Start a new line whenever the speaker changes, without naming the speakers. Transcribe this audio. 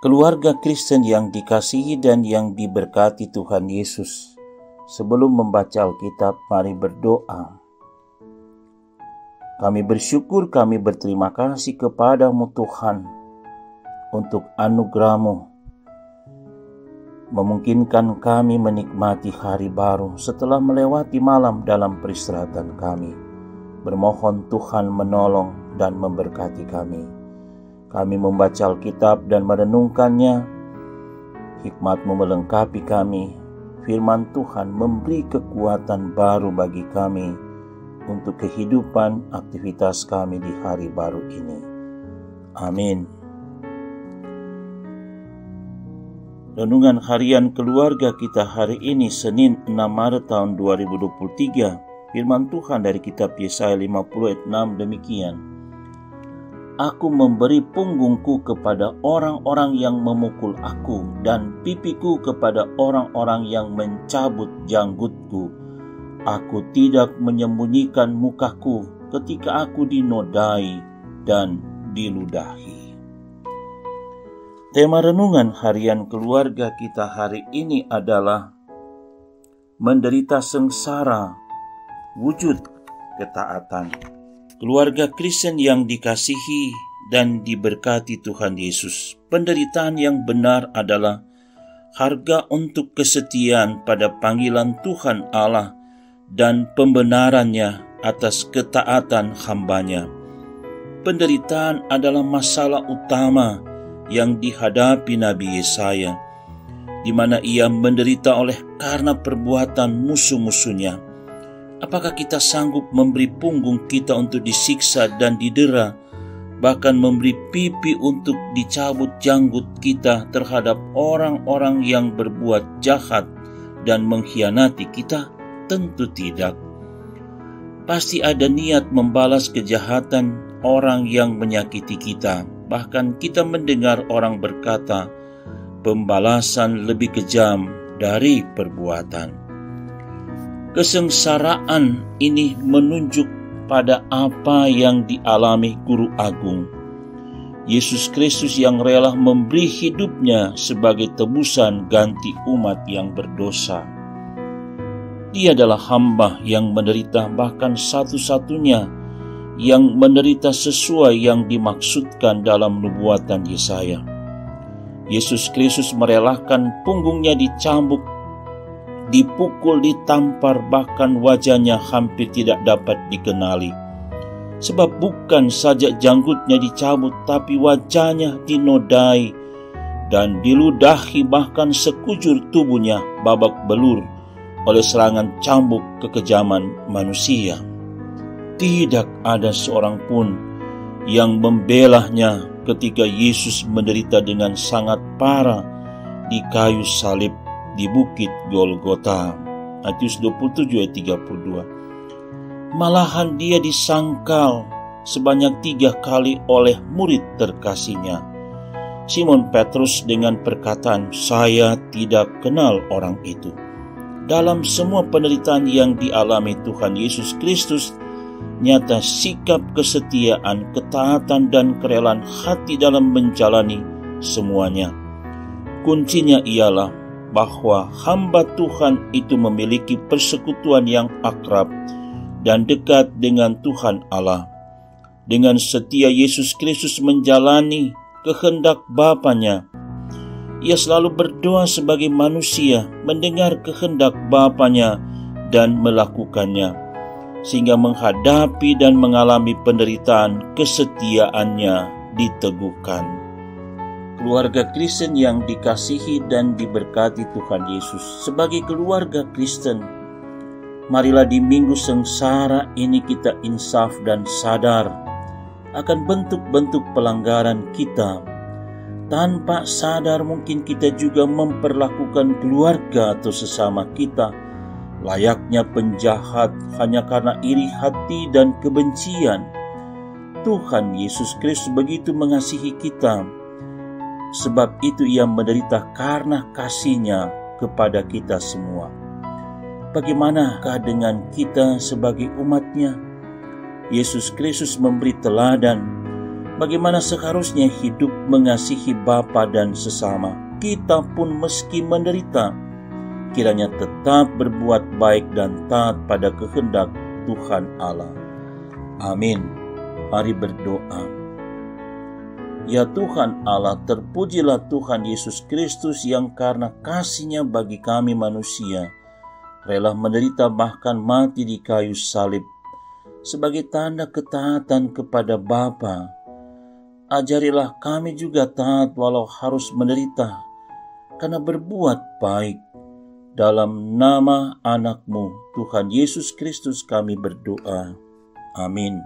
Keluarga Kristen yang dikasihi dan yang diberkati Tuhan Yesus, sebelum membaca Alkitab, mari berdoa. Kami bersyukur, kami berterima kasih kepada-Mu Tuhan untuk anugerah-Mu, memungkinkan kami menikmati hari baru setelah melewati malam dalam peristirahatan kami. Bermohon Tuhan menolong dan memberkati kami. Kami membaca Alkitab dan merenungkannya, hikmat-Mu melengkapi kami, firman Tuhan memberi kekuatan baru bagi kami untuk kehidupan aktivitas kami di hari baru ini. Amin. Renungan harian keluarga kita hari ini, Senin 6 Maret tahun 2023. Firman Tuhan dari kitab Yesaya 50 ayat 6 demikian. Aku memberi punggungku kepada orang-orang yang memukul aku, dan pipiku kepada orang-orang yang mencabut janggutku. Aku tidak menyembunyikan mukaku ketika aku dinodai dan diludahi. Tema renungan harian keluarga kita hari ini adalah menderita sengsara, wujud ketaatan. Keluarga Kristen yang dikasihi dan diberkati Tuhan Yesus, penderitaan yang benar adalah harga untuk kesetiaan pada panggilan Tuhan Allah dan pembenarannya atas ketaatan hamba-Nya. Penderitaan adalah masalah utama yang dihadapi Nabi Yesaya, di mana ia menderita oleh karena perbuatan musuh-musuhnya. Apakah kita sanggup memberi punggung kita untuk disiksa dan didera, bahkan memberi pipi untuk dicabut janggut kita terhadap orang-orang yang berbuat jahat dan mengkhianati kita? Tentu tidak. Pasti ada niat membalas kejahatan orang yang menyakiti kita. Bahkan kita mendengar orang berkata, pembalasan lebih kejam dari perbuatan. Kesengsaraan ini menunjuk pada apa yang dialami Guru Agung, Yesus Kristus yang rela memberi hidupnya sebagai tebusan ganti umat yang berdosa. Dia adalah hamba yang menderita, bahkan satu-satunya yang menderita sesuai yang dimaksudkan dalam nubuatan Yesaya. Yesus Kristus merelakan punggungnya dicambuk, dipukul, ditampar, bahkan wajahnya hampir tidak dapat dikenali. Sebab bukan saja janggutnya dicabut, tapi wajahnya dinodai dan diludahi, bahkan sekujur tubuhnya babak belur oleh serangan cambuk kekejaman manusia. Tidak ada seorang pun yang membelanya ketika Yesus menderita dengan sangat parah di kayu salib di Bukit Golgota. Matius 27 ayat 32. Malahan dia disangkal sebanyak 3 kali oleh murid terkasihnya, Simon Petrus, dengan perkataan, "Saya tidak kenal orang itu." Dalam semua penderitaan yang dialami Tuhan Yesus Kristus, nyata sikap kesetiaan, ketaatan, dan kerelaan hati dalam menjalani semuanya. Kuncinya ialah bahwa hamba Tuhan itu memiliki persekutuan yang akrab dan dekat dengan Tuhan Allah. Dengan setia Yesus Kristus menjalani kehendak Bapa-Nya. Ia selalu berdoa sebagai manusia, mendengar kehendak Bapa-Nya dan melakukannya, sehingga menghadapi dan mengalami penderitaan, kesetiaannya diteguhkan. Keluarga Kristen yang dikasihi dan diberkati Tuhan Yesus, sebagai keluarga Kristen, marilah di minggu sengsara ini kita insaf dan sadar akan bentuk-bentuk pelanggaran kita. Tanpa sadar mungkin kita juga memperlakukan keluarga atau sesama kita layaknya penjahat hanya karena iri hati dan kebencian. Tuhan Yesus Kristus begitu mengasihi kita. Sebab itu ia menderita karena kasih-Nya kepada kita semua. Bagaimanakah dengan kita sebagai umat-Nya? Yesus Kristus memberi teladan, bagaimana seharusnya hidup mengasihi Bapa dan sesama. Kita pun meski menderita, kiranya tetap berbuat baik dan taat pada kehendak Tuhan Allah. Amin. Mari berdoa. Ya Tuhan Allah, terpujilah Tuhan Yesus Kristus yang karena kasih-Nya bagi kami manusia, rela menderita bahkan mati di kayu salib sebagai tanda ketaatan kepada Bapa. Ajarilah kami juga taat walau harus menderita karena berbuat baik. Dalam nama anak-Mu, Tuhan Yesus Kristus kami berdoa. Amin.